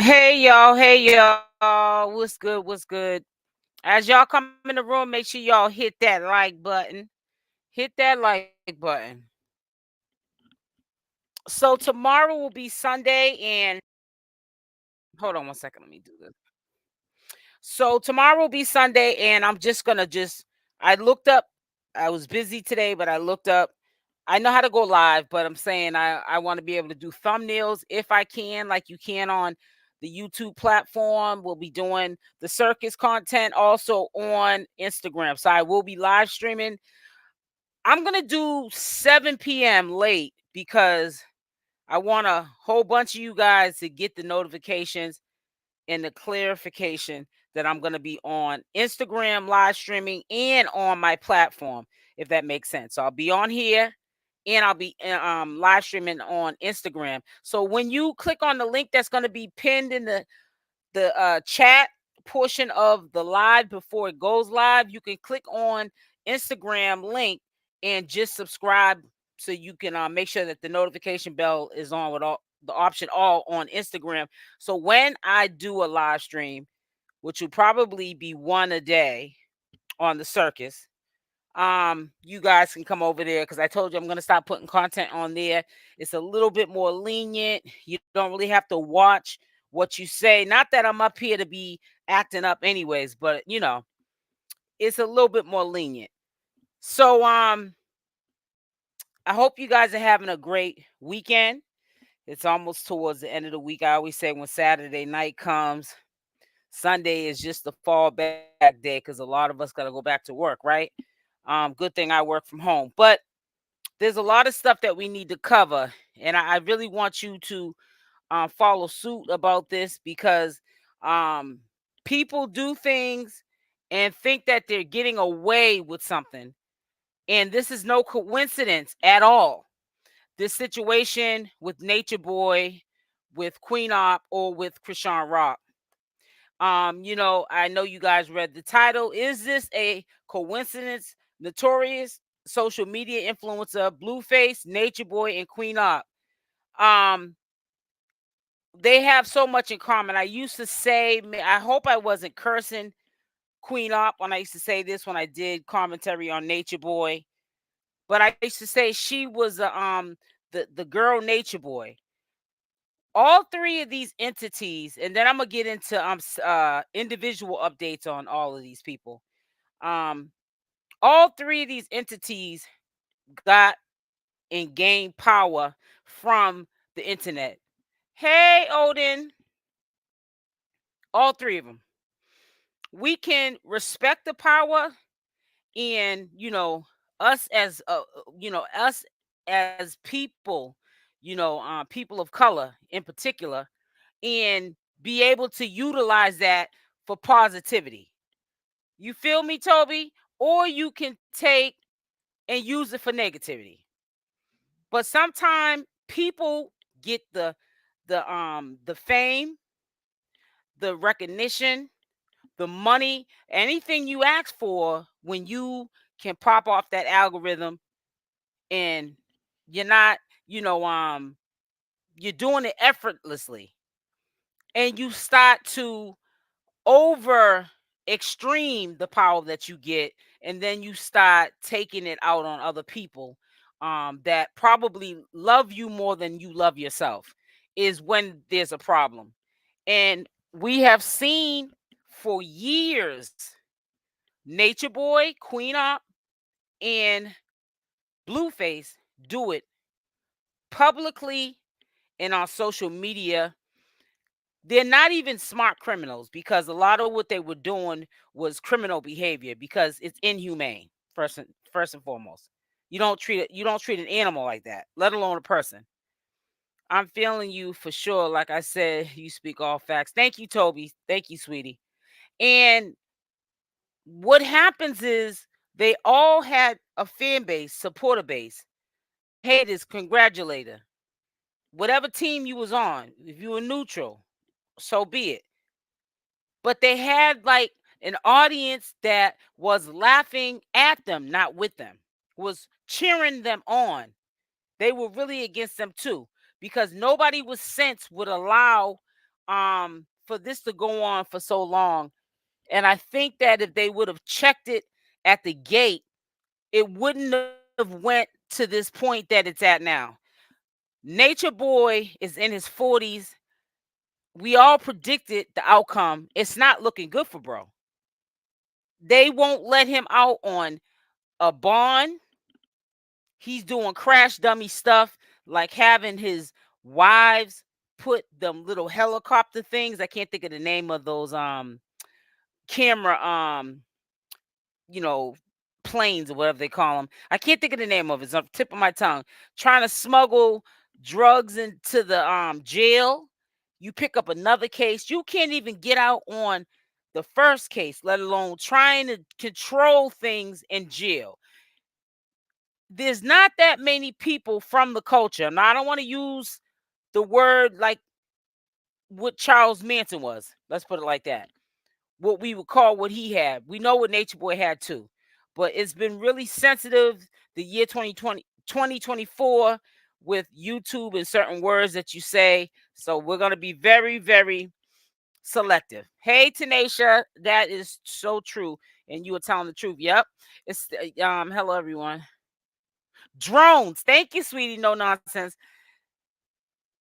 Hey y'all, what's good? What's good? As y'all come in the room, make sure y'all hit that like button. Hit that like button. So tomorrow will be Sunday, and hold on one second. Let me do this. So tomorrow will be Sunday, and I'm just gonna just. I looked up. I was busy today, but I looked up. I know how to go live, but I'm saying I want to be able to do thumbnails if I can, like you can on the YouTube platform. We'll be doing the circus content also on Instagram. So I will be live streaming. I'm gonna do 7 p.m. late because I want a whole bunch of you guys to get the notifications and the clarification that I'm going to be on Instagram live streaming and on my platform, if that makes sense. So I'll be on here and I'll be live streaming on Instagram. So when you click on the link that's going to be pinned in the chat portion of the live before it goes live, you can click on Instagram link and just subscribe so you can make sure that the notification bell is on with all the option all on Instagram. So when I do a live stream, which will probably be one a day on the circus, you guys can come over there because I told you I'm going to stop putting content on there. It's a little bit more lenient. You don't really have to watch what you say. Not that I'm up here to be acting up anyways, but it's a little bit more lenient. So I hope you guys are having a great weekend. It's almost towards the end of the week. I always say when Saturday night comes, Sunday is just the fallback day because a lot of us got to go back to work, right? Good thing I work from home. But there's a lot of stuff that we need to cover, and I really want you to follow suit about this because um, people do things and think that they're getting away with something, and this is no coincidence at all. This situation with Nature Boy, with Queen Opp, or with Krishan Rock. I know you guys read the title. Is this a coincidence? Notorious social media influencer, Blueface, Nature Boy, and Queen Opp. Um, they have so much in common. I used to say, I hope I wasn't cursing Queen Opp when I used to say this when I did commentary on Nature Boy, but I used to say she was the girl Nature Boy. All three of these entities, and then I'm gonna get into individual updates on all of these people. Um, all three of these entities got and gained power from the internet. Hey, Odin, all three of them. We can respect the power, and us as us as people, people of color in particular, and be able to utilize that for positivity. You feel me, Toby? Or you can take and use it for negativity. But sometimes people get the fame, the recognition, the money, anything you ask for when you can pop off that algorithm and you're not, you know, um, you're doing it effortlessly and you start to over extreme the power that you get, and then you start taking it out on other people that probably love you more than you love yourself, is when there's a problem. And we have seen for years Nature Boy, Queen Opp, and Blueface do it publicly and on social media. They're not even smart criminals because a lot of what they were doing was criminal behavior because it's inhumane. First and foremost, you don't treat an animal like that, let alone a person. I'm feeling you for sure. Like I said, you speak all facts. Thank you, Toby. Thank you, sweetie. And what happens is they all had a fan base, supporter base, haters, congratulator. Whatever team you was on, if you were neutral, so be it. But they had like an audience that was laughing at them, not with them, was cheering them on. They were really against them too, because nobody with sense would allow for this to go on for so long. And I think that if they would have checked it at the gate, it wouldn't have went to this point that it's at now. Nature Boy is in his 40s. We all predicted the outcome. It's not looking good for bro. They won't let him out on a bond. He's doing crash dummy stuff, like having his wives put them little helicopter things. I can't think of the name of those camera you know planes or whatever they call them. I can't think of the name of it. It's on the tip of my tongue. Trying to smuggle drugs into the jail. You pick up another case. You can't even get out on the first case, let alone trying to control things in jail. There's not that many people from the culture. Now, I don't want to use the word like what Charles Manson was. Let's put it like that. What we would call what he had. We know what Nature Boy had too. But it's been really sensitive the year 2020, 2024 with YouTube and certain words that you say. So we're going to be very, very selective. Hey, Tanisha, that is so true. And you were telling the truth. Yep. It's hello everyone. Drones. Thank you, sweetie. No nonsense.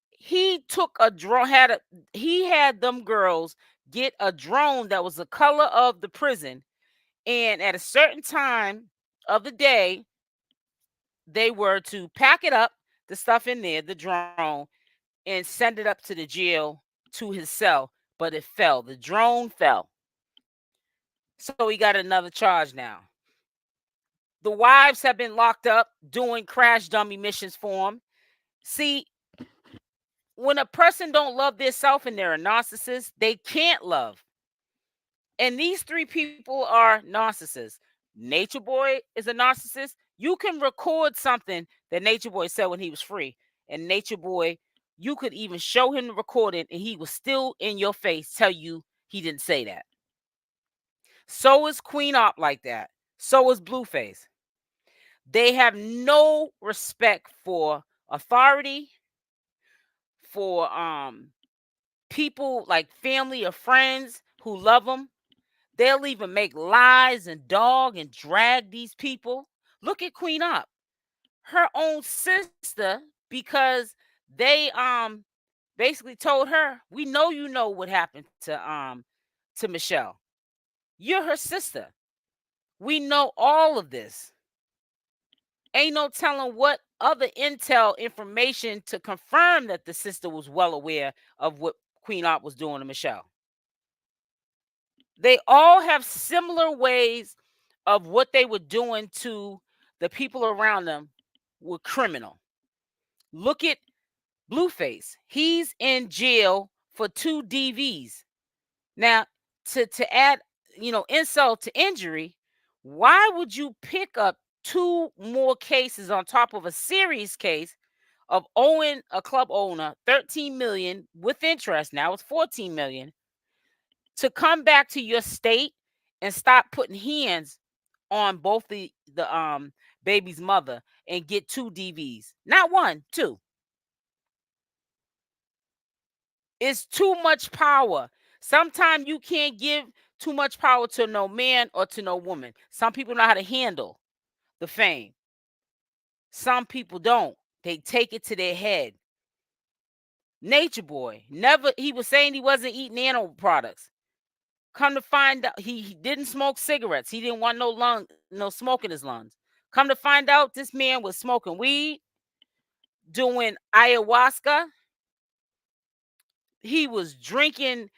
He took a drone, he had them girls get a drone that was the color of the prison. And at a certain time of the day, they were to pack it up, the stuff in there, the drone, and send it up to the jail to his cell. But it fell. The drone fell. So he got another charge now. The wives have been locked up doing crash dummy missions for him. See, when a person don't love their self and they're a narcissist, they can't love. And these three people are narcissists. Nature Boy is a narcissist. You can record something that Nature Boy said when he was free. And Nature Boy, you could even show him the recording and he was still in your face tell you he didn't say that. So is Queen Opp like that. So is Blueface. They have no respect for authority, for people like family or friends who love them. They'll even make lies and dog and drag these people. Look at Queen Opp, her own sister, because they basically told her, "We know you know what happened to Michelle. You're her sister. We know all of this. Ain't no telling what other intel information to confirm that the sister was well aware of what Queen Opp was doing to Michelle." They all have similar ways of what they were doing to the people around them were criminal. Look at Blueface. He's in jail for 2 DVs. Now, to add, insult to injury, why would you pick up 2 more cases on top of a serious case of owing a club owner 13 million with interest? Now it's 14 million to come back to your state and stop putting hands on both the baby's mother and get 2 DVs. Not 1, 2. It's too much power. Sometimes you can't give too much power to no man or to no woman. Some people know how to handle the fame. Some people don't. They take it to their head. Nature Boy, never, he was saying he wasn't eating animal products. Come to find out, he didn't smoke cigarettes. He didn't want no smoke in his lungs. Come to find out, this man was smoking weed, doing ayahuasca. He was drinking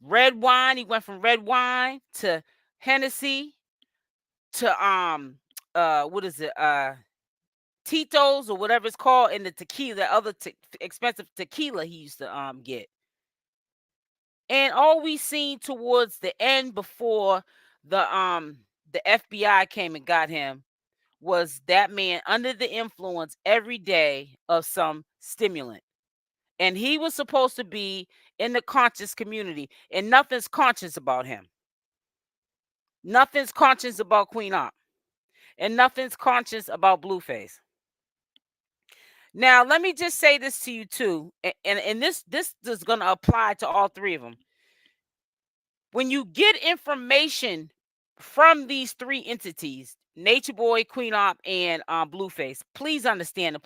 red wine. He went from red wine to Hennessy to what is it? Tito's or whatever it's called, and the tequila, the other expensive tequila he used to get. And all we seen towards the end before the FBI came and got him was that man under the influence every day of some stimulant. And he was supposed to be in the conscious community, and nothing's conscious about him. Nothing's conscious about Queen Opp, and nothing's conscious about Blueface. Now, let me just say this to you too, and this is going to apply to all three of them. When you get information from these three entities, Nature Boy, Queen Opp, and Blueface, please understand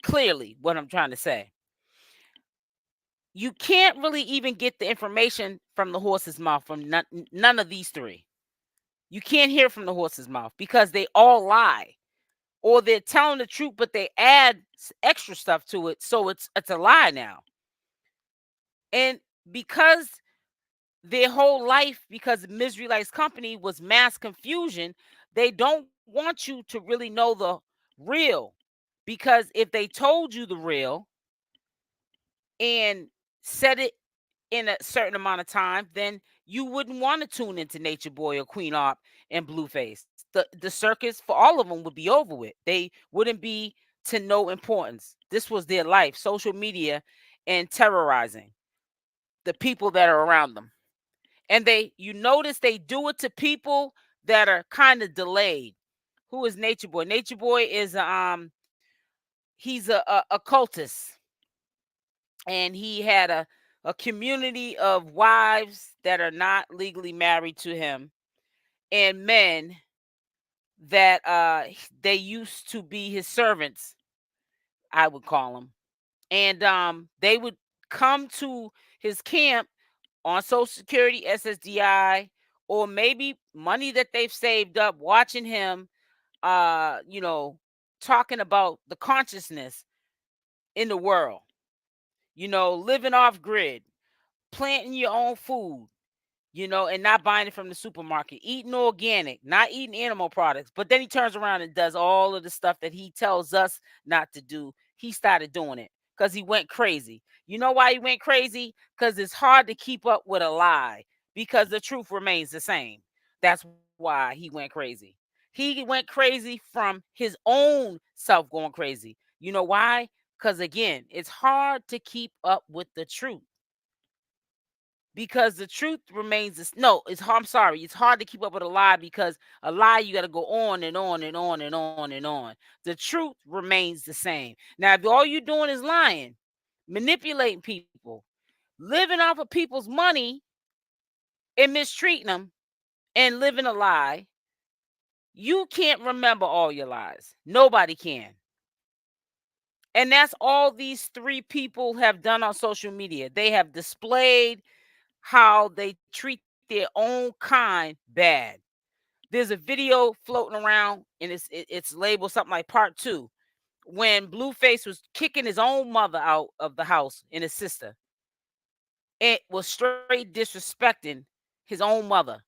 clearly what I'm trying to say. You can't really even get the information from the horse's mouth from none of these three. You can't hear from the horse's mouth because they all lie, or they're telling the truth, but they add extra stuff to it, so it's a lie now. And because their whole life, because Misery Likes Company was mass confusion, they don't want you to really know the real. Because if they told you the real and said it in a certain amount of time, then you wouldn't want to tune into Nature Boy or Queen Opp and Blueface. The circus for all of them would be over with. They wouldn't be to no importance. This was their life, social media and terrorizing the people that are around them. And you notice they do it to people that are kind of delayed. Who is Nature Boy? Nature Boy is he's a cultist, and he had a community of wives that are not legally married to him, and men that they used to be his servants, I would call them. And they would come to his camp on Social Security, SSDI, or maybe money that they've saved up, watching him, you know, talking about the consciousness in the world, living off grid, planting your own food, and not buying it from the supermarket, eating organic, not eating animal products. But then he turns around and does all of the stuff that he tells us not to do. He started doing it because he went crazy. You know why he went crazy? Because it's hard to keep up with a lie because the truth remains the same. That's why he went crazy. He went crazy from his own self going crazy. You know why? Because again, it's hard to keep up with the truth because the truth remains this. No, I'm sorry. It's hard to keep up with a lie because a lie you got to go on and on and on and on and on. The truth remains the same. Now, if all you're doing is lying, manipulating people, living off of people's money and mistreating them and living a lie, you can't remember all your lies. Nobody can. And that's all these three people have done on social media. They have displayed how they treat their own kind bad. There's a video floating around, and it's labeled something like part 2, when Blueface was kicking his own mother out of the house and his sister. It was straight disrespecting his own mother.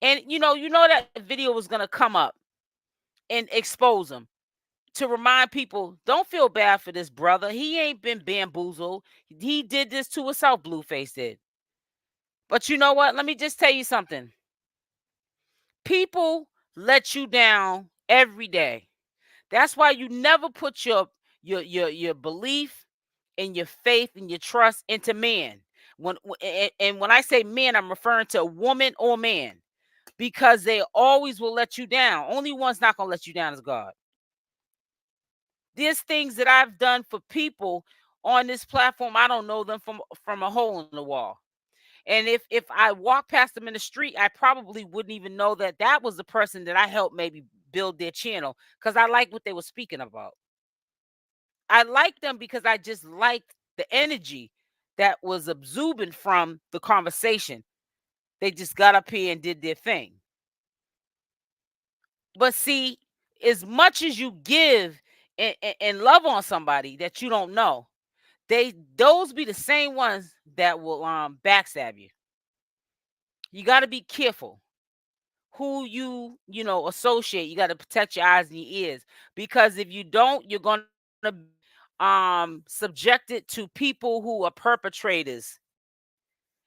And that video was gonna come up and expose him, to remind people, don't feel bad for this brother. He ain't been bamboozled. He did this to himself, Blueface did. But you know what? Let me just tell you something. People let you down every day. That's why you never put your belief and your faith and your trust into man. And when I say man, I'm referring to a woman or man, because they always will let you down. Only one's not gonna let you down is God. There's things that I've done for people on this platform. I don't know them from a hole in the wall. And if I walk past them in the street, I probably wouldn't even know that that was the person that I helped maybe build their channel, because I like what they were speaking about. I liked them because I just liked the energy that was exuberant from the conversation. They just got up here and did their thing. But see, as much as you give and love on somebody that you don't know, those be the same ones that will backstab you. You got to be careful who you associate. You got to protect your eyes and your ears, because if you don't, you're going to be subjected to people who are perpetrators,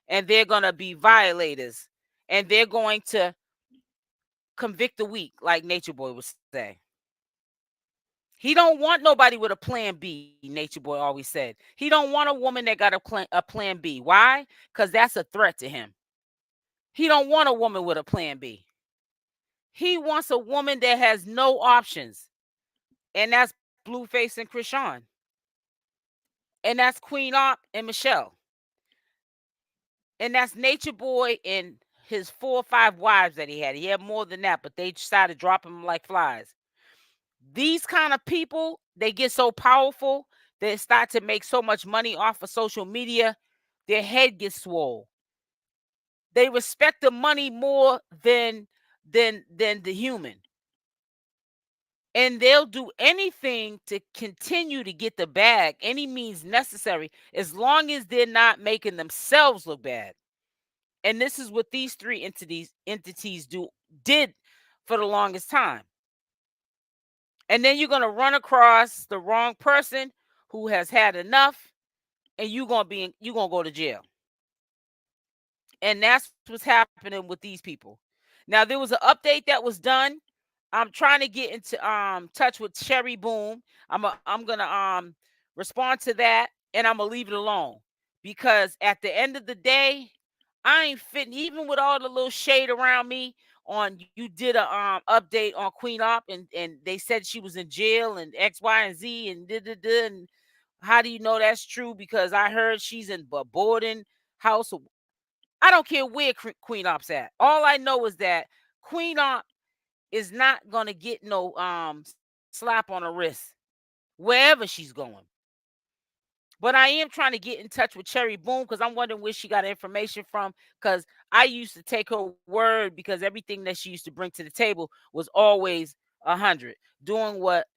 and they're going to be violators, and they're going to convict the weak, like Nature Boy would say. He don't want nobody with a plan B, Nature Boy always said. He don't want a woman that got a plan B. Why? Because that's a threat to him. He don't want a woman with a plan B. He wants a woman that has no options. And that's Blueface and Krishan, and that's Queen Opp and Michelle, and that's Nature Boy and his 4 or 5 wives that he had. He had more than that, but they decided to drop him like flies. These kind of people, they get so powerful, they start to make so much money off of social media, their head gets swole. They respect the money more than the human. And they'll do anything to continue to get the bag, any means necessary, as long as they're not making themselves look bad. And this is what these three entities did for the longest time. And then you're gonna run across the wrong person who has had enough, and you're gonna go to jail. And that's what's happening with these people. Now there was an update that was done. I'm trying to get into touch with Cherry Boom. I'm gonna respond to that, and I'm gonna leave it alone, because at the end of the day, I ain't fitting, even with all the little shade around me. On, you did a update on Queen Opp, and they said she was in jail and X, Y, and Z, and and how do you know that's true? Because I heard she's in a boarding house. I don't care where Queen Opp's at. All I know is that Queen Opp is not gonna get no slap on the wrist wherever she's going. But I am trying to get in touch with Cherry Boom, because I'm wondering where she got information from. Because I used to take her word, because everything that she used to bring to the table was always 100. Doing what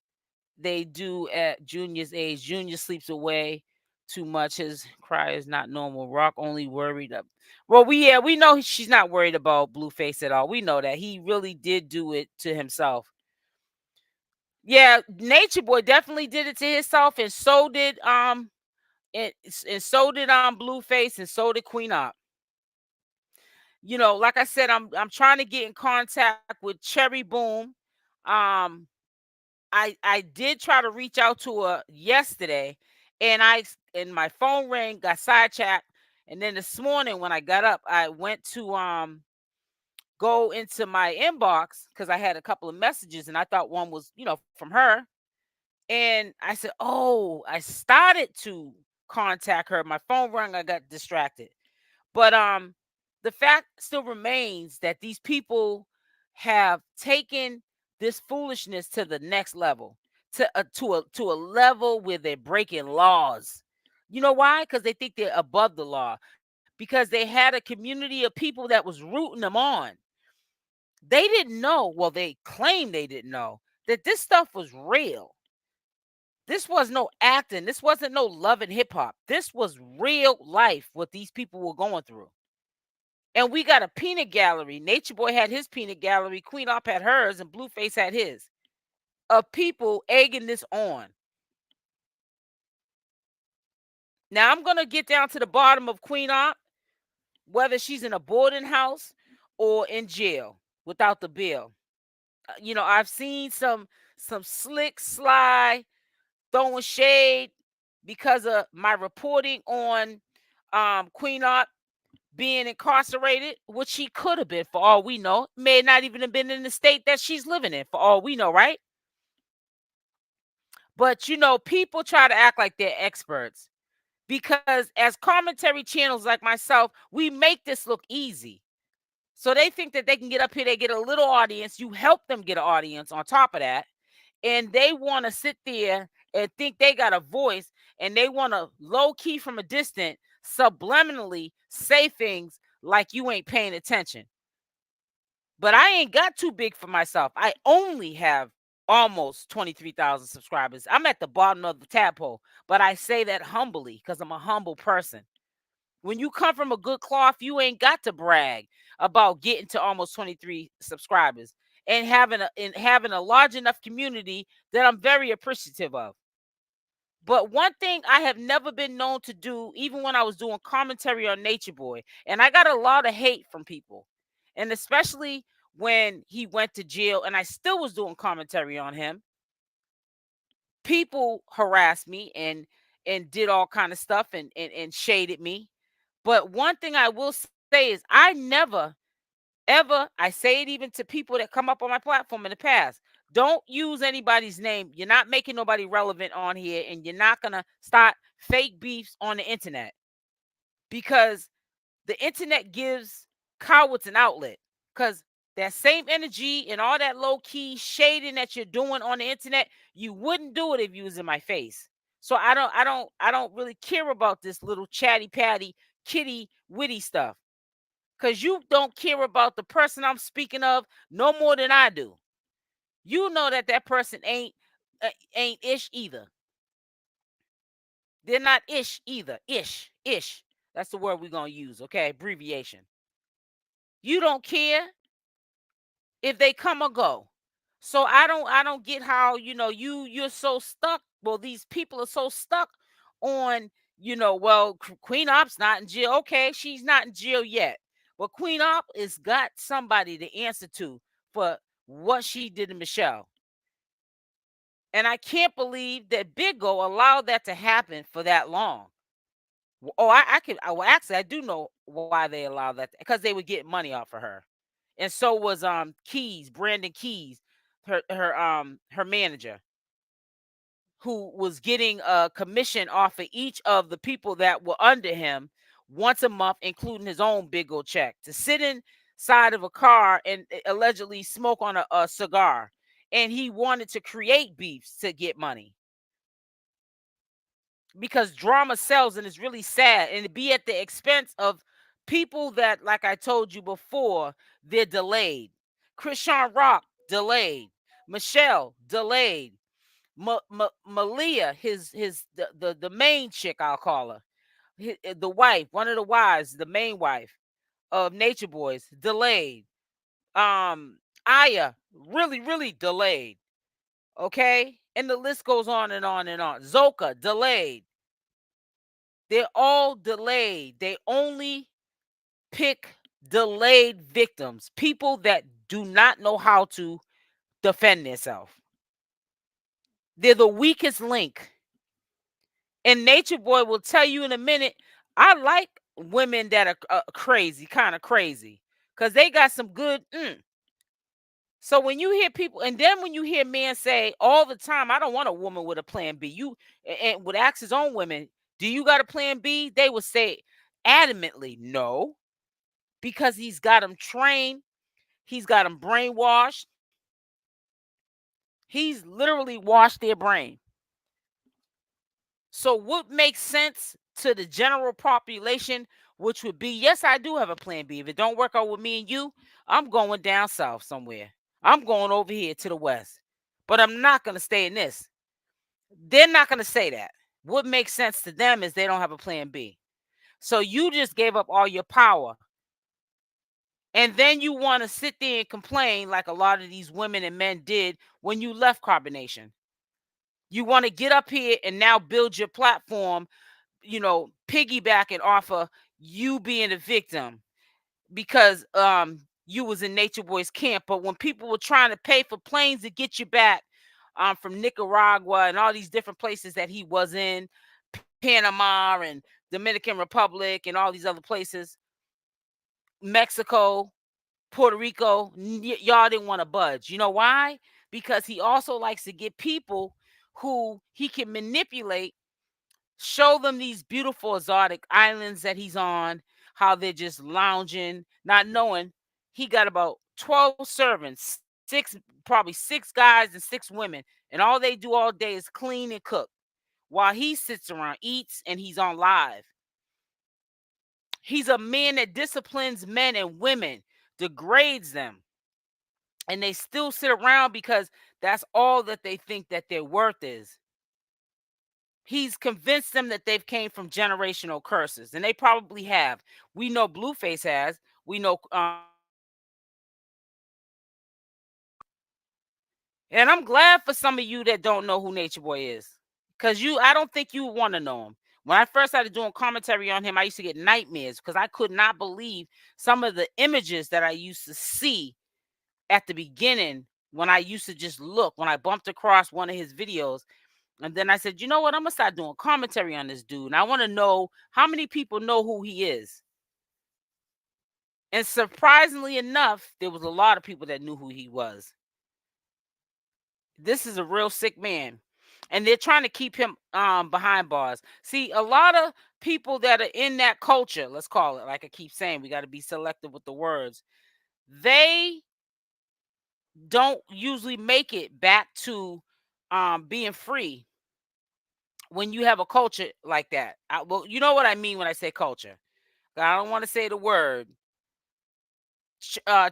they do at Junior's age. Junior sleeps away too much. His cry is not normal. Rock only worried up. Well, we know she's not worried about Blueface at all. We know that he really did do it to himself. Yeah, Nature Boy definitely did it to himself, and so did and so did Blueface, and so did Queen Opp. You know, like I said, I'm trying to get in contact with Cherry Boom. Um, I did try to reach out to her yesterday, and my phone rang, got sidetracked, and then this morning when I got up, I went to go into my inbox, because I had a couple of messages, and I thought one was, from her. And I said, "Oh, I started to contact her. My phone rang, I got distracted." But the fact still remains that these people have taken this foolishness to the next level, to a level where they're breaking laws. You know why? Because they think they're above the law. Because they had a community of people that was rooting them on. They didn't know, well, they claimed they didn't know that this stuff was real. This was no acting. This wasn't no love and hip hop. This was real life, what these people were going through. And we got a peanut gallery. Nature Boy had his peanut gallery. Queen Opp had hers, and Blueface had his. Of people egging this on. Now I'm gonna get down to the bottom of Queen Opp, whether she's in a boarding house or in jail without the bill. I've seen some slick, sly, throwing shade because of my reporting on Queen Opp being incarcerated, which she could have been, for all we know. May not even have been in the state that she's living in, for all we know, right? But people try to act like they're experts, because as commentary channels like myself, we make this look easy. So they think that they can get up here, they get a little audience, you help them get an audience on top of that, and they want to sit there and think they got a voice, and they want to low key from a distance subliminally say things like you ain't paying attention. But I ain't got too big for myself. I only have almost 23,000 subscribers. I'm at the bottom of the tadpole, but I say that humbly because I'm a humble person. When you come from a good cloth, you ain't got to brag about getting to almost 23 subscribers and having a large enough community that I'm very appreciative of. But one thing I have never been known to do, even when I was doing commentary on Nature Boy, and I got a lot of hate from people, and especially when he went to jail and I still was doing commentary on him, people harassed me and did all kind of stuff and shaded me. But one thing I will say is I never, ever, I say it even to people that come up on my platform in the past, Don't use anybody's name. You're not making nobody relevant on here, and you're not gonna start fake beefs on the internet, because the internet gives cowards an outlet. Because that same energy and all that low key shading that you're doing on the internet, you wouldn't do it if you was in my face. So I don't really care about this little chatty patty kitty witty stuff. Because you don't care about the person I'm speaking of no more than I do. You know that that person ain't ish either. They're not ish either. Ish. That's the word we're gonna use. Okay, abbreviation. You don't care if they come or go. So I don't get how, you're so stuck. Well, these people are so stuck on, well, Queen Opp's not in jail. Okay, she's not in jail yet. But Queen Opp has got somebody to answer to for what she did to Michelle. And I can't believe that Big O allowed that to happen for that long. Oh, well, actually, I do know why they allowed that, because they would get money off of her, and so was Keys, Brandon Keys, her manager, who was getting a commission off of each of the people that were under him once a month, including his own big old check, to sit inside of a car and allegedly smoke on a cigar, and he wanted to create beefs to get money, because drama sells, and it's really sad, and it be at the expense of people that, like I told you before, they're delayed. Krishan Rock delayed, Michelle delayed, Malia, his the main chick, I'll call her, the wife, one of the wives, the main wife of Nature Boys, delayed. Aya, really delayed. Okay, and the list goes on and on and on. Zoka delayed. They're all delayed. They only pick delayed victims, people that do not know how to defend themselves. They're the weakest link. And Nature Boy will tell you in a minute, I like women that are crazy, kind of crazy, because they got some good. So when you hear people, and then when you hear men say all the time, I don't want a woman with a plan B. And would ask his own women, do you got a plan B? They would say adamantly, no, because he's got them trained, he's got them brainwashed, he's literally washed their brain. So what makes sense to the general population, which would be, yes, I do have a plan B. If it don't work out with me and you, I'm going down south somewhere. I'm going over here to the west. But I'm not going to stay in this. They're not going to say that. What makes sense to them is they don't have a plan B. So you just gave up all your power. And then you want to sit there and complain like a lot of these women and men did when you left Carbonation. You want to get up here and now build your platform, piggybacking off of you being a victim because you was in Nature Boy's camp. But when people were trying to pay for planes to get you back from Nicaragua and all these different places that he was in, Panama and Dominican Republic and all these other places, Mexico, Puerto Rico, y'all didn't want to budge. You know why? Because he also likes to get people who he can manipulate, show them these beautiful exotic islands that he's on, how they're just lounging, not knowing he got about 12 servants, probably six guys and six women, and all they do all day is clean and cook while he sits around, eats, and he's on live. He's a man that disciplines men and women, degrades them, and they still sit around because that's all that they think that their worth is. He's convinced them that they've came from generational curses, and they probably have. We know Blueface has. We know, and I'm glad for some of you that don't know who Nature Boy is, because I don't think you want to know him. When I first started doing commentary on him, I used to get nightmares because I could not believe some of the images that I used to see at the beginning when I used to just look, when I bumped across one of his videos. And then I said, you know what? I'm going to start doing commentary on this dude. And I want to know how many people know who he is. And surprisingly enough, there was a lot of people that knew who he was. This is a real sick man. And they're trying to keep him behind bars. See, a lot of people that are in that culture, let's call it, like I keep saying, we got to be selective with the words. They don't usually make it back to being free when you have a culture like that. Well, you know what I mean when I say culture. I don't want to say the word.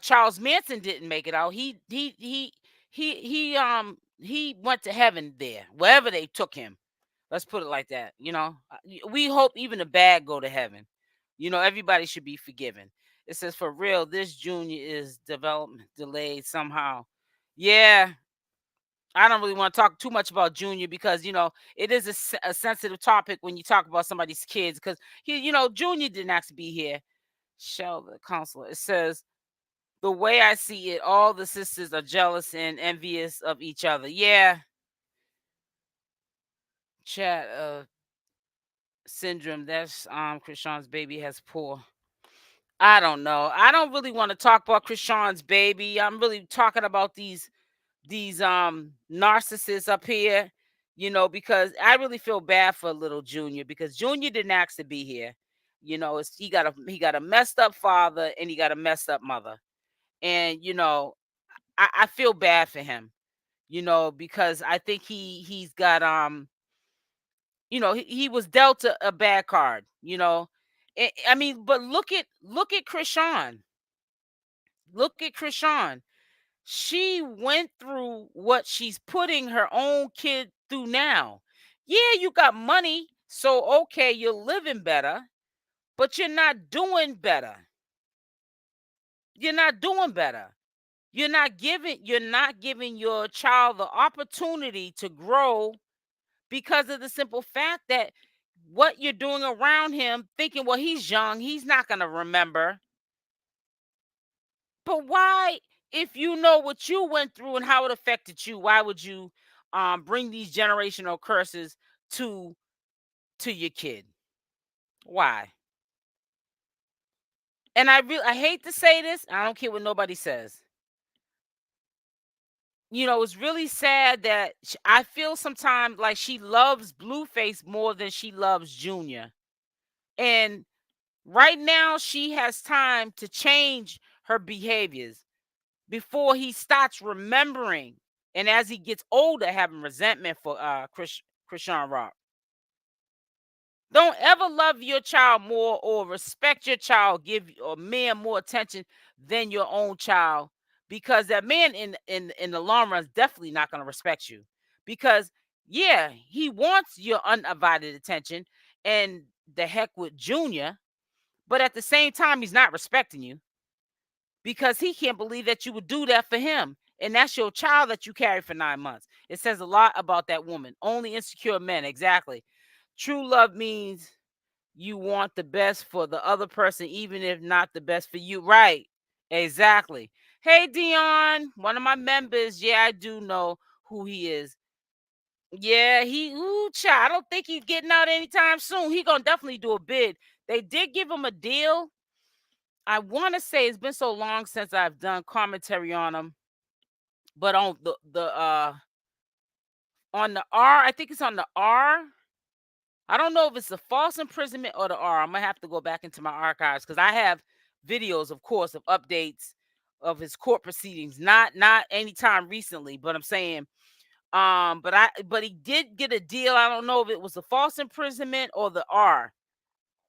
Charles Manson didn't make it out. He went to heaven there, wherever they took him. Let's put it like that. We hope even the bad go to heaven. Everybody should be forgiven. It says for real, this junior is development delayed somehow. Yeah, I don't really want to talk too much about Junior because it is a sensitive topic when you talk about somebody's kids because Junior didn't ask to be here. Shell the counselor. It says the way I see it, all the sisters are jealous and envious of each other. Yeah, chat syndrome. That's Krishan's baby has poor. I don't know. I don't really want to talk about Krishan's baby. I'm really talking about these narcissists up here, because I really feel bad for little Junior because Junior didn't ask to be here. He got a messed up father and he got a messed up mother. And I feel bad for him, because I think he's got he was dealt a bad card, I mean, but look at Krishan. Look at Krishan. She went through what she's putting her own kid through now. Yeah, you got money, so okay, you're living better, but you're not doing better. You're not doing better. You're not giving your child the opportunity to grow because of the simple fact that what you're doing around him, thinking, well, he's young, he's not going to remember. But why, if you know what you went through and how it affected you, why would you bring these generational curses to your kid? Why? And I hate to say this, I don't care what nobody says. It's really sad that I feel sometimes like she loves Blueface more than she loves Junior. And right now she has time to change her behaviors before he starts remembering, and as he gets older, having resentment for Krishan Rock. Don't ever love your child more or respect your child, give a man more attention than your own child, because that man in the long run is definitely not going to respect you, because yeah, he wants your undivided attention and the heck with Junior, but at the same time he's not respecting you because he can't believe that you would do that for him. And that's your child that you carry for 9 months. It says a lot about that woman. Only insecure men. Exactly. True love means you want the best for the other person, even if not the best for you. Right. Exactly. Hey, Dion, one of my members. Yeah, I do know who he is. Yeah, child, I don't think he's getting out anytime soon. He gonna definitely do a bid. They did give him a deal. I want to say it's been so long since I've done commentary on him, but on the R, I think it's on the R. I don't know if it's the false imprisonment or the R. I'm gonna have to go back into my archives because I have videos, of course, of updates of his court proceedings. Not anytime recently, but I'm saying, but he did get a deal. I don't know if it was the false imprisonment or the R.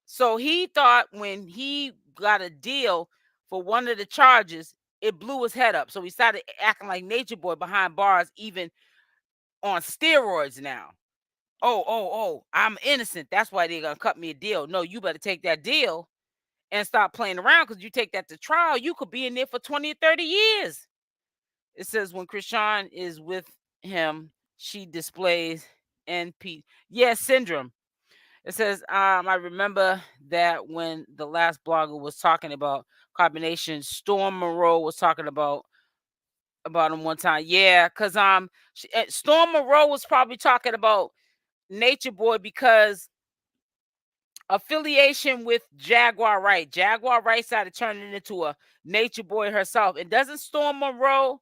So he thought when he got a deal for one of the charges, it blew his head up. So he started acting like Nature Boy behind bars, even on steroids now. Oh, I'm innocent. That's why they're gonna cut me a deal. No, you better take that deal and stop playing around, because you take that to trial, you could be in there for 20 or 30 years. It says when Krishan is with him, she displays NP. Yeah, syndrome. It says, I remember that when the last blogger was talking about combination, Storm Monroe was talking about him one time. Yeah, because Storm Monroe was probably talking about Nature Boy because affiliation with Jaguar Wright. Jaguar Wright started turning into a Nature Boy herself. And doesn't Storm Monroe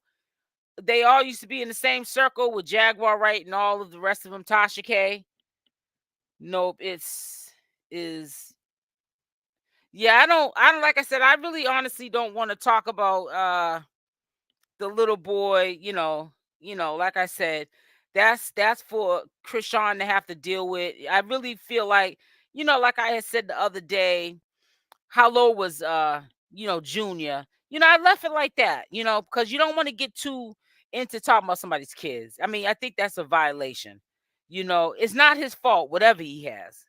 they all used to be in the same circle with Jaguar Wright and all of the rest of them, Tasha K. Nope, is yeah, I don't like I said, I really honestly don't want to talk about the little boy, like I said, that's for Krishan to have to deal with. I really feel like, like I had said the other day, how low was Junior. I left it like that, because you don't want to get too into talking about somebody's kids. I mean, I think that's a violation. It's not his fault, whatever he has.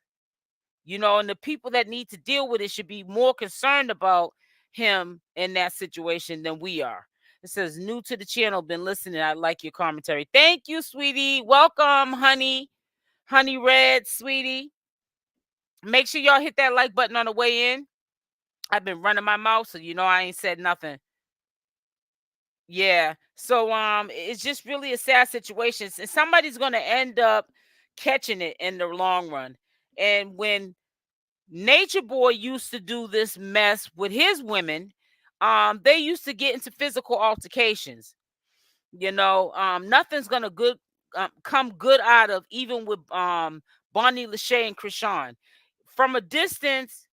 And the people that need to deal with it should be more concerned about him in that situation than we are. It says, new to the channel, been listening. I like your commentary. Thank you, sweetie. Welcome, honey. Honey Red, sweetie. Make sure y'all hit that like button on the way in. I've been running my mouth, so I ain't said nothing. Yeah. So it's just really a sad situation. And somebody's gonna end up catching it in the long run. And when Nature Boy used to do this mess with his women, they used to get into physical altercations. Nothing's gonna come good out of, even with Bonnie Lachey and Krishan. From a distance,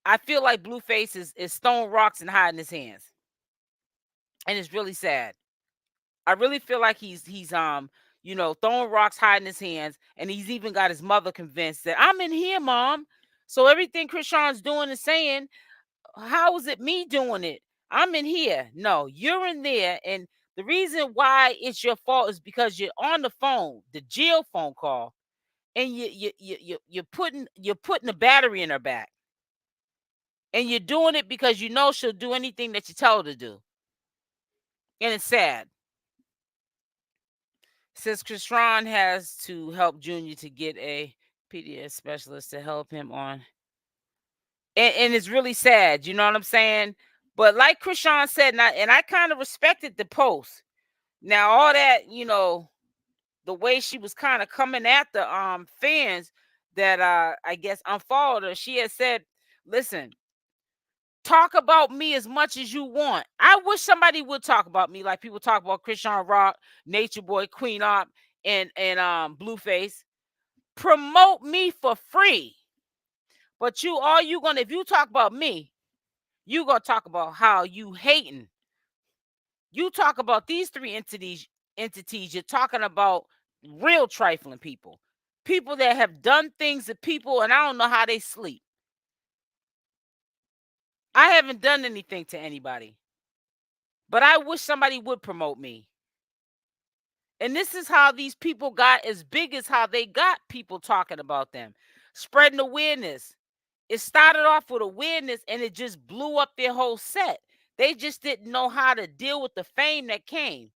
I feel like Blueface is throwing rocks and hiding his hands. And it's really sad. I really feel like he's throwing rocks, hiding his hands, and he's even got his mother convinced that I'm in here, mom. So everything Krishan's doing and saying, how is it me doing it? I'm in here. No, you're in there. And the reason why it's your fault is because you're on the phone, the jail phone call, and you're putting the battery in her back. And you're doing it because she'll do anything that you tell her to do. And it's sad. Says Krishan has to help Junior to get a PDS specialist to help him on. And it's really sad, you know what I'm saying? But like Krishan said, and I kind of respected the post. Now, all that, the way she was kind of coming at the fans that I guess unfollowed her, she had said, listen, talk about me as much as you want. I wish somebody would talk about me like people talk about Krishan Rock, Nature Boy, Queen Opp, and Blueface. Promote me for free. But if you talk about me, you gonna talk about how you hating. You talk about these three entities, you're talking about real trifling people. People that have done things to people, and I don't know how they sleep. I haven't done anything to anybody. But I wish somebody would promote me. And this is how these people got as big as how they got people talking about them. Spreading awareness. It started off with awareness and it just blew up their whole set. They just didn't know how to deal with the fame that came.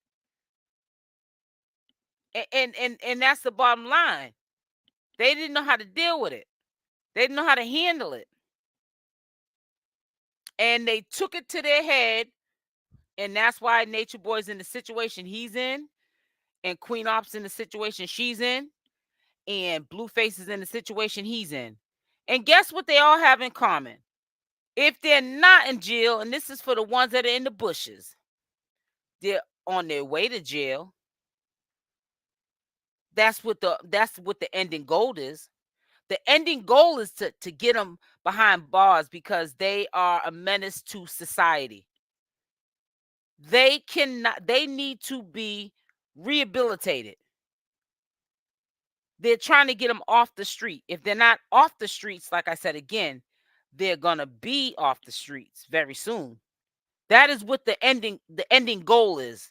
And that's the bottom line. They didn't know how to deal with it. They didn't know how to handle it. And they took it to their head. And that's why Nature Boy's in the situation he's in. And Queen Opp's in the situation she's in. And Blueface is in the situation he's in. And guess what they all have in common? If they're not in jail, and this is for the ones that are in the bushes, they're on their way to jail. That's what the ending goal is. The ending goal is to get them behind bars because they are a menace to society. They need to be rehabilitated. They're trying to get them off the street. If they're not off the streets, like I said again, they're gonna be off the streets very soon. That is what the ending goal is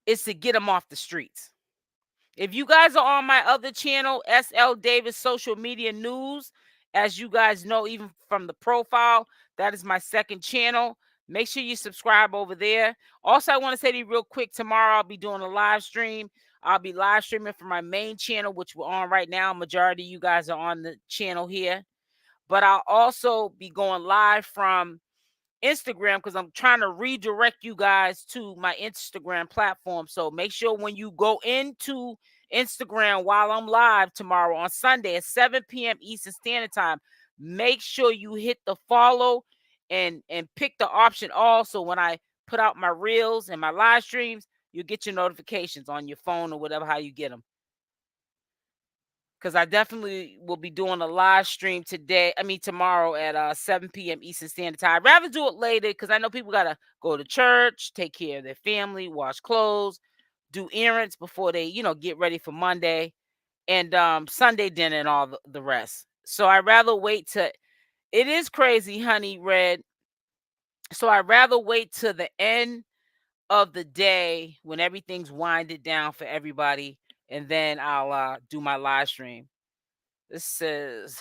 to get them off the streets. If you guys are on my other channel, SL Davis Social Media News, as you guys know, even from the profile, that is my second channel. Make sure you subscribe over there. Also, I want to say to you real quick, tomorrow I'll be doing a live stream. I'll be live streaming from my main channel, which we're on right now. Majority of you guys are on the channel here. But I'll also be going live from Instagram because I'm trying to redirect you guys to my Instagram platform. So make sure when you go into Instagram while I'm live tomorrow on Sunday at 7 p.m. Eastern Standard Time, make sure you hit the follow and pick the option all. So when I put out my reels and my live streams, you'll get your notifications on your phone or whatever, how you get them. Because I definitely will be doing a live stream today. I mean, tomorrow at 7 p.m. Eastern Standard Time. I'd rather do it later because I know people got to go to church, take care of their family, wash clothes, do errands before they, get ready for Monday and Sunday dinner and all the rest. So I'd rather wait to, it is crazy, honey, Red. So I'd rather wait to the end of the day when everything's winded down for everybody, and then I'll do my live stream. This says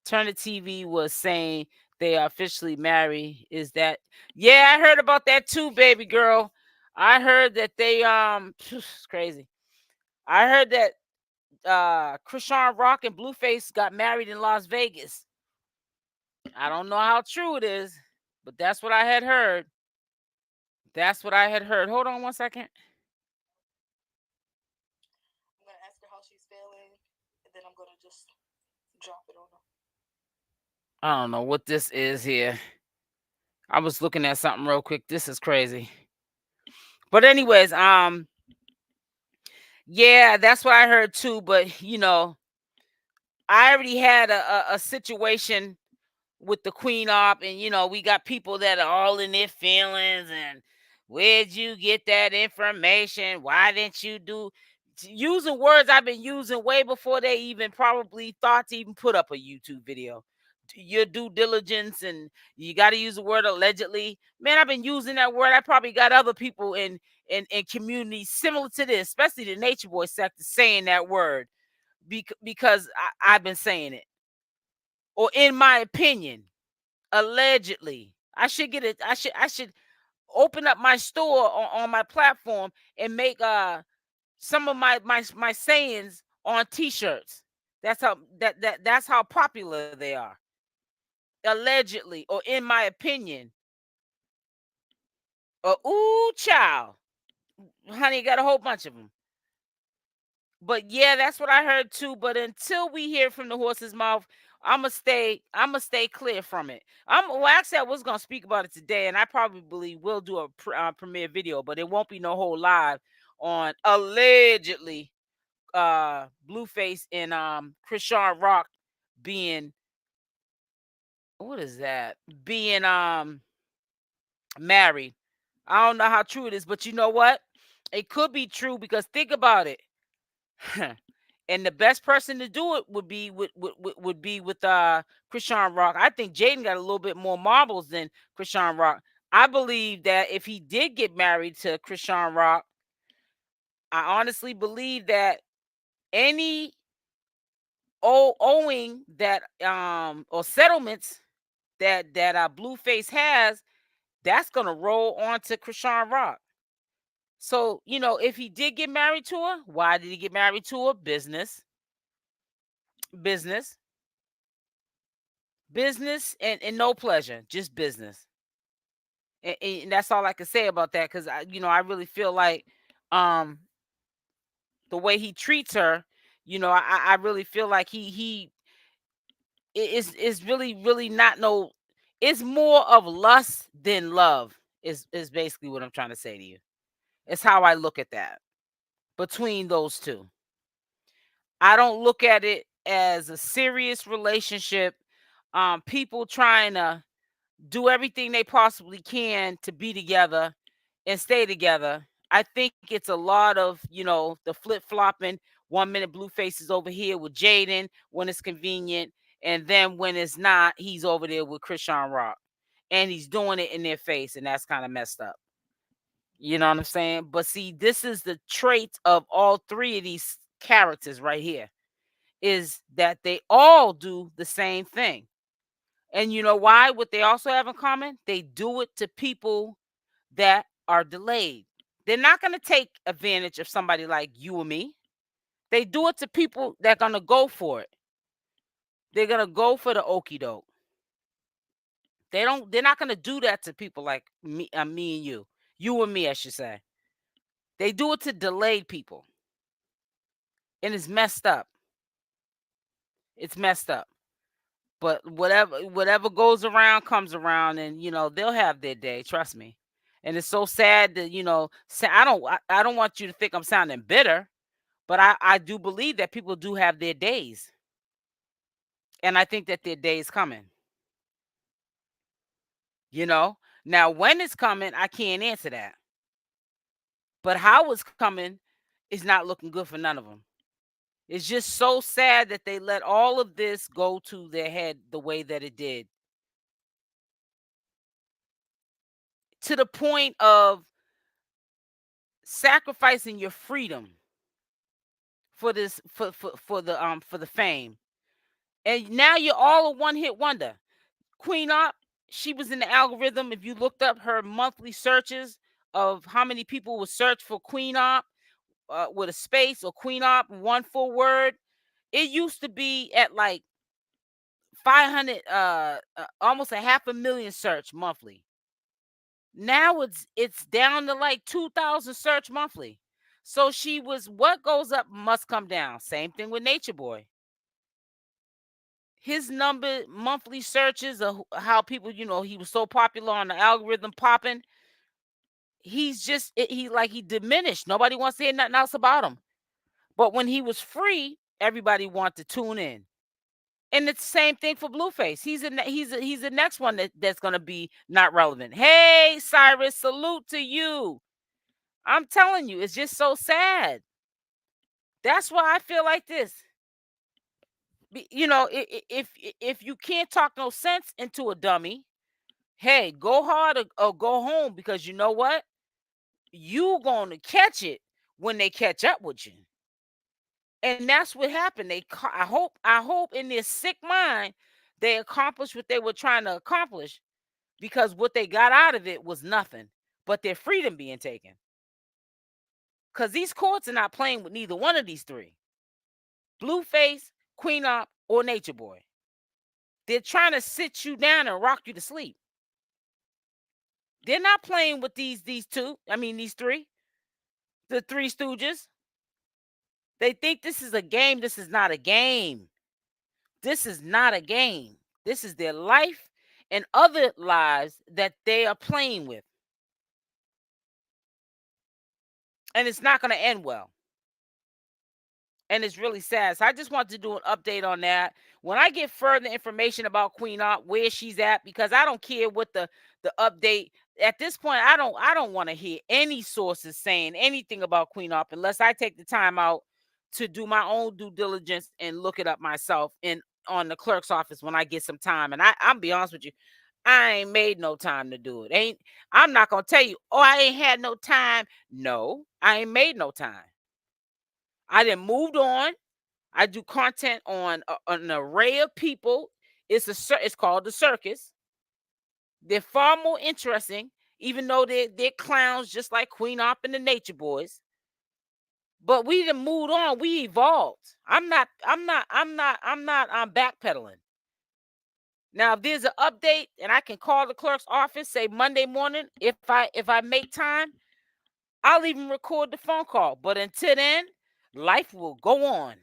Turner TV was saying they are officially married. Is that? Yeah, I heard about that too, baby girl. I heard that they it's crazy. I heard that Krishan Rock and Blueface got married in Las Vegas. I don't know how true it is, but that's what I had heard. That's what I had heard. Hold on one second. I'm gonna ask her how she's feeling, and then I'm gonna just drop it on her. I don't know what this is here. I was looking at something real quick. This is crazy. But anyways, yeah, that's what I heard too. But I already had a situation with the Queen Opp, and we got people that are all in their feelings and where'd you get that information? Why didn't you do using words I've been using way before they even probably thought to even put up a YouTube video. Your due diligence, and you got to use the word allegedly. Man, I've been using that word. I probably got other people in communities similar to this, especially the Nature Boy sector, saying that word because I've been saying it. Or in my opinion, allegedly. I should get it. I should open up my store on my platform and make some of my sayings on t-shirts. That's how popular they are. Allegedly, or in my opinion. Or ooh child. Honey, got a whole bunch of them. But yeah, that's what I heard too. But until we hear from the horse's mouth, I'ma stay clear from it. Well, actually, I was gonna speak about it today, and I probably will do a premiere video, but it won't be no whole live on allegedly Blueface and Krishan Rock being, what is that? Being married. I don't know how true it is, but you know what? It could be true because think about it. And the best person to do it would be with Krishan Rock. I think Jaden got a little bit more marbles than Krishan Rock. I believe that if he did get married to Krishan Rock, I honestly believe that any owing that or settlements that Blueface has, that's gonna roll onto Krishan Rock. So, if he did get married to her, why did he get married to her? Business, business, business, and no pleasure, just business. And that's all I can say about that because I really feel like um the way he treats her, I really feel like he is really not no. It's more of lust than love. Is basically what I'm trying to say to you. It's how I look at that between those two. I don't look at it as a serious relationship. People trying to do everything they possibly can to be together and stay together. I think it's a lot of, the flip flopping. 1 minute Blueface is over here with Jaden when it's convenient. And then when it's not, he's over there with Krishan Rock. And he's doing it in their face. And that's kind of messed up. You know what I'm saying? But see, this is the trait of all three of these characters right here, is that they all do the same thing. And you know why? What they also have in common? They do it to people that are delayed. They're not going to take advantage of somebody like you or me. They do it to people that are going to go for it. They're going to go for the okie doke. They're not going to do that to people like me and you. You and me, I should say. They do it to delayed people. And it's messed up. It's messed up. But whatever goes around comes around, and they'll have their day, trust me. And it's so sad that, say, I don't want you to think I'm sounding bitter, but I do believe that people do have their days. And I think that their day is coming. You know? Now, when it's coming, I can't answer that. But how it's coming is not looking good for none of them. It's just so sad that they let all of this go to their head the way that it did. To the point of sacrificing your freedom for this for the fame. And now you're all a one-hit wonder. Queen Opp, she was in the algorithm. If you looked up her monthly searches of how many people would search for Queen Opp with a space or Queen Opp, one full word, it used to be at like 500, almost a half a million search monthly. Now it's down to like 2,000 search monthly. So she was, what goes up must come down. Same thing with Nature Boy. His number monthly searches of how people, he was so popular on the algorithm popping. He's just he diminished. Nobody wants to hear nothing else about him. But when he was free, everybody wanted to tune in. And it's the same thing for Blueface. He's the next one that's gonna be not relevant. Hey, Cyrus, salute to you. I'm telling you, it's just so sad. That's why I feel like this. If you can't talk no sense into a dummy, hey, go hard or go home, because you know what? You gonna catch it when they catch up with you. And that's what happened. I hope in their sick mind they accomplished what they were trying to accomplish, because what they got out of it was nothing but their freedom being taken. Because these courts are not playing with neither one of these three: Blueface, Queen Opp, or Nature Boy. They're trying to sit you down and rock you to sleep. They're not playing with these two. I mean, these three, the Three Stooges. They think this is a game. This is not a game. This is not a game. This is their life and other lives that they are playing with. And it's not going to end well. And it's really sad. So I just want to do an update on that. When I get further information about Queen Opp, where she's at, because I don't care what the update at this point. I don't want to hear any sources saying anything about Queen Opp unless I take the time out to do my own due diligence and look it up myself in on the clerk's office when I get some time. And I'll be honest with you, I ain't made no time to do it. I'm not gonna tell you, oh, I ain't had no time. No, I ain't made no time. I done moved on. I do content on an array of people. It's called the circus. They're far more interesting, even though they're clowns just like Queen Opp and the Nature Boys. But we done moved on. We evolved. I'm backpedaling. Now, if there's an update and I can call the clerk's office, say Monday morning, if I make time, I'll even record the phone call. But until then, life will go on.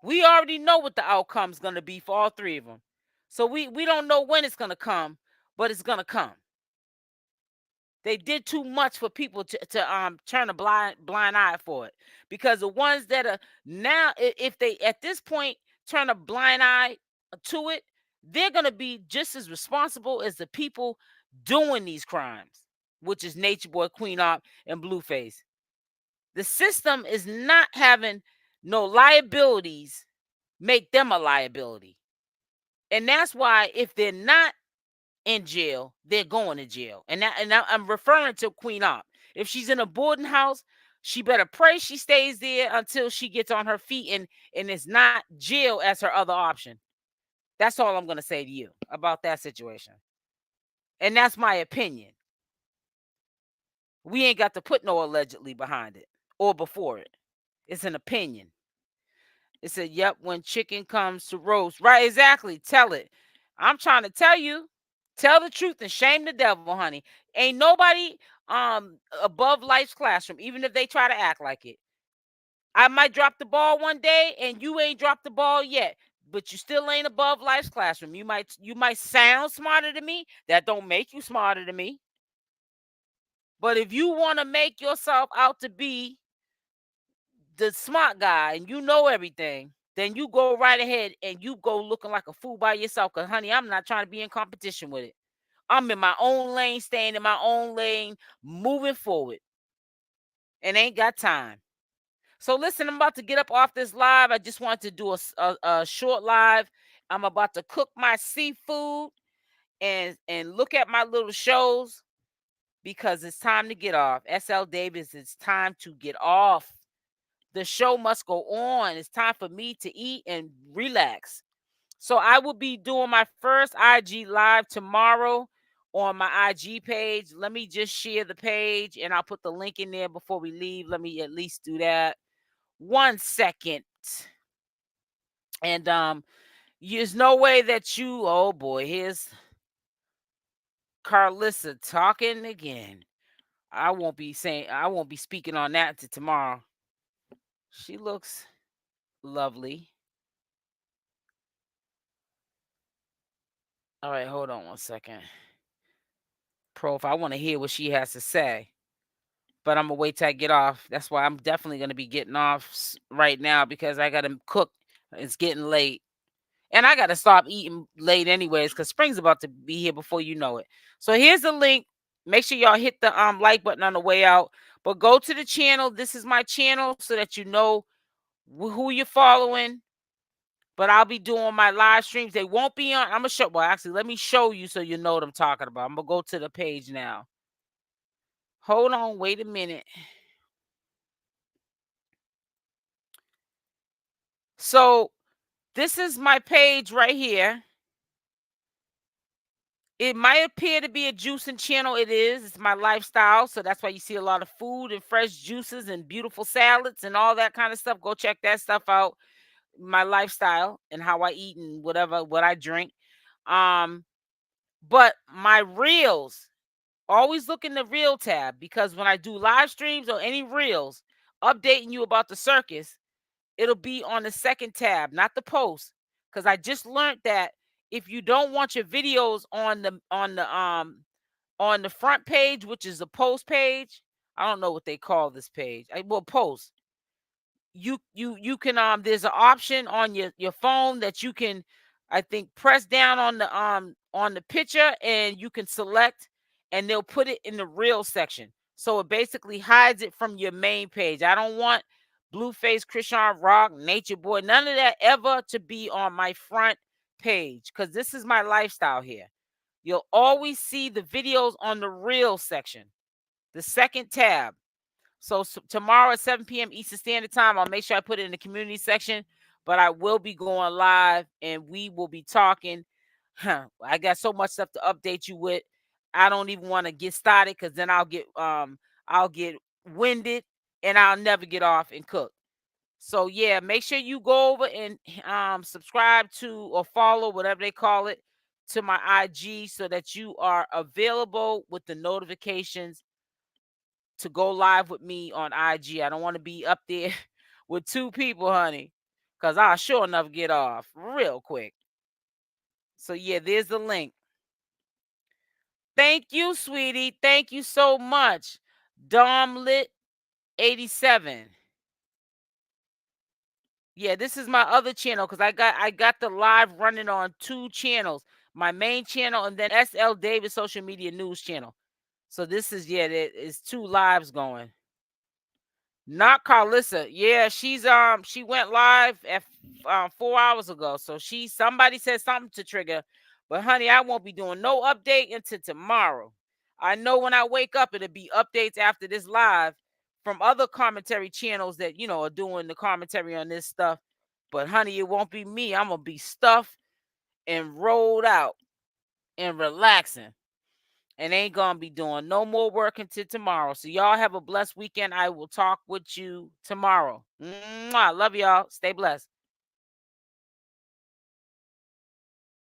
We already know what the outcome's going to be for all three of them. So we don't know when it's going to come, but it's going to come. They did too much for people to turn a blind eye for it, because the ones that are now, if they at this point turn a blind eye to it, they're going to be just as responsible as the people doing these crimes, which is Nature Boy, Queen Opp, and Blueface. The system is not having no liabilities make them a liability. And that's why if they're not in jail, they're going to jail. And I'm referring to Queen Opp. If she's in a boarding house, she better pray she stays there until she gets on her feet and it's not jail as her other option. That's all I'm going to say to you about that situation. And that's my opinion. We ain't got to put no allegedly behind it or before it. It's an opinion. It said, yep, when chicken comes to roast. Right, exactly. Tell it. I'm trying to tell you. Tell the truth and shame the devil, honey. Ain't nobody above life's classroom, even if they try to act like it. I might drop the ball one day and you ain't dropped the ball yet. but you still ain't above life's classroom. You might sound smarter than me. That don't make you smarter than me. But if you want to make yourself out to be the smart guy and you know everything, then you go right ahead and you go looking like a fool by yourself. Cause honey, I'm not trying to be in competition with it. I'm in my own lane, staying in my own lane, moving forward, and ain't got time. So listen, I'm about to get up off this live. I just wanted to do a short live. I'm about to cook my seafood and look at my little shows because it's time to get off. SL Davis, it's time to get off. The show must go on. It's time for me to eat and relax. So I will be doing my first IG live tomorrow on my IG page. Let me just share the page and I'll put the link in there before we leave. Let me at least do that. 1 second. And there's no way that you, oh boy, here's Carlissa talking again. I won't be speaking on that until tomorrow. She looks lovely. All right, hold on 1 second. Prof, I want to hear what she has to say. But I'm gonna wait till I get off. That's why I'm definitely gonna be getting off right now because I gotta cook. It's getting late. And I gotta stop eating late anyways, because spring's about to be here before you know it. So here's the link. Make sure y'all hit the like button on the way out. But go to the channel. This is my channel so that you know who you're following. But I'll be doing my live streams. They won't be on. I'm gonna show. Well, actually, let me show you so you know what I'm talking about. I'm gonna go to the page now. Hold on. Wait a minute. So this is my page right here. It might appear to be a juicing channel. It is. It's my lifestyle. So that's why you see a lot of food and fresh juices and beautiful salads and all that kind of stuff. Go check that stuff out. My lifestyle and how I eat and what I drink. But my reels, always look in the reel tab because when I do live streams or any reels updating you about the circus, it'll be on the second tab, not the post. Because I just learned that if you don't want your videos on the front page, which is the post page, I don't know what they call this page. Post. You can there's an option on your phone that you can, I think, press down on the picture and you can select and they'll put it in the reel section. So it basically hides it from your main page. I don't want Blueface, Christian Rock, Nature Boy, none of that ever to be on my front page because this is my lifestyle here. You'll always see the videos on the reel section, the second tab. So tomorrow at 7 p.m. Eastern Standard Time, I'll make sure I put it in the community section. But I will be going live and we will be talking. I got so much stuff to update you with. I don't even want to get started because then I'll get winded and I'll never get off and cook. So yeah, make sure you go over and subscribe to or follow, whatever they call it, to my IG so that you are available with the notifications to go live with me on IG. I don't want to be up there with two people, honey, because I'll sure enough get off real quick. So yeah, there's the link. Thank you, sweetie. Thank you so much. Domlit 87. Yeah, this is my other channel because I got the live running on 2 channels. My main channel and then SL Davis Social Media News channel. So this is there is 2 lives going. Not Carlissa. Yeah, she went live at 4 hours ago. So somebody said something to trigger. But honey, I won't be doing no update until tomorrow. I know when I wake up, it'll be updates after this live from other commentary channels that are doing the commentary on this stuff. But honey, it won't be me. I'm gonna be stuffed and rolled out and relaxing. And ain't gonna be doing no more work until tomorrow. So y'all have a blessed weekend. I will talk with you tomorrow. Mwah. Love y'all. Stay blessed.